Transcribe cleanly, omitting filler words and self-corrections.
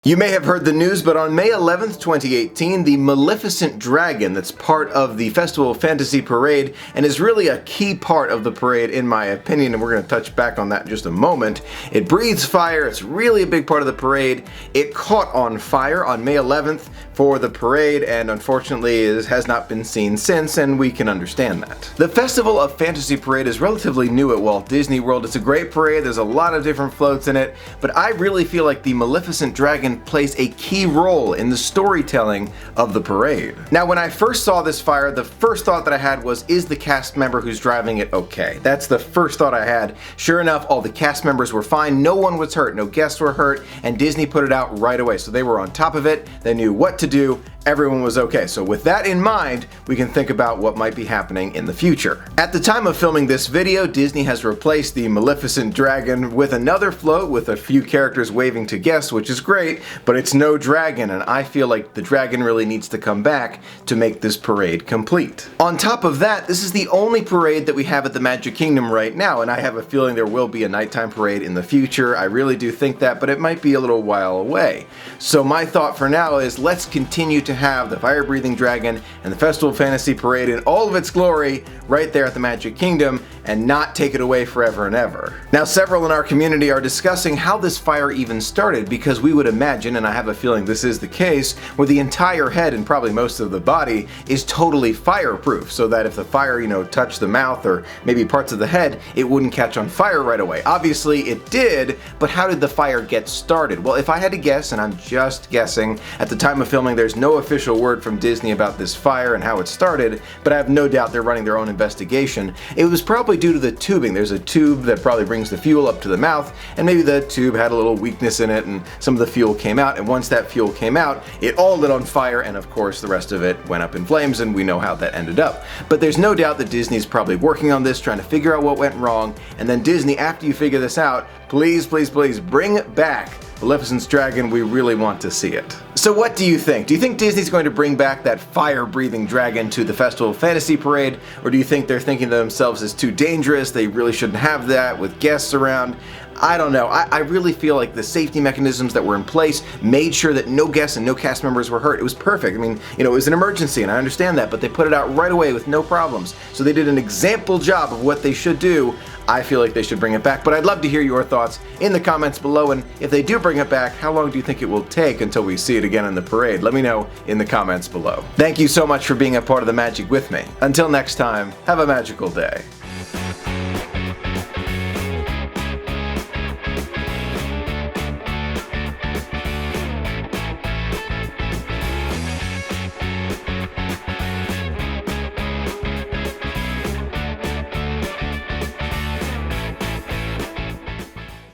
You may have heard the news, but on May 11th, 2018, the Maleficent dragon that's part of the Festival of Fantasy Parade and is really a key part of the parade in my opinion, and we're going to touch back on that in just a moment. It breathes fire, it's really a big part of the parade. It caught on fire on May 11th for the parade, and unfortunately it has not been seen since, and we can understand that. The Festival of Fantasy Parade is relatively new at Walt Disney World. It's a great parade, there's a lot of different floats in it, but I really feel like the Maleficent dragon plays a key role in the storytelling of the parade. Now, when I first saw this fire, the first thought that I had was, is the cast member who's driving it okay? That's the first thought I had. Sure enough, all the cast members were fine, no one was hurt, no guests were hurt, and Disney put it out right away. So they were on top of it, they knew what to do, everyone was okay. So with that in mind, we can think about what might be happening in the future. At the time of filming this video, Disney has replaced the Maleficent dragon with another float with a few characters waving to guests, which is great, but it's no dragon, and I feel like the dragon really needs to come back to make this parade complete. On top of that, this is the only parade that we have at the Magic Kingdom right now, and I have a feeling there will be a nighttime parade in the future. I really do think that, but it might be a little while away. So my thought for now is, let's continue to have the fire-breathing dragon and the Festival of Fantasy Parade in all of its glory right there at the Magic Kingdom and not take it away forever and ever. Now, several in our community are discussing how this fire even started, because we would imagine, and I have a feeling this is the case, where the entire head and probably most of the body is totally fireproof, so that if the fire, touched the mouth or maybe parts of the head, it wouldn't catch on fire right away. Obviously it did, but how did the fire get started? Well, if I had to guess, and I'm just guessing, at the time of filming there's no official word from Disney about this fire and how it started, but I have no doubt they're running their own investigation. It was probably due to the tubing. There's a tube that probably brings the fuel up to the mouth, and maybe the tube had a little weakness in it and some of the fuel came out, and once that fuel came out, it all lit on fire, and of course the rest of it went up in flames, and we know how that ended up. But there's no doubt that Disney's probably working on this, trying to figure out what went wrong, and then Disney, after you figure this out, please, please, please bring back Maleficent's dragon. We really want to see it. So what do you think? Do you think Disney's going to bring back that fire-breathing dragon to the Festival of Fantasy Parade, or do you think they're thinking to themselves it's too dangerous, they really shouldn't have that with guests around? I don't know. I really feel like the safety mechanisms that were in place made sure that no guests and no cast members were hurt. It was perfect. I mean, it was an emergency, and I understand that, but they put it out right away with no problems. So they did an example job of what they should do. I feel like they should bring it back, but I'd love to hear your thoughts in the comments below, and if they do bring it back, how long do you think it will take until we see it again in the parade? Let me know in the comments below. Thank you so much for being a part of the magic with me. Until next time, have a magical day.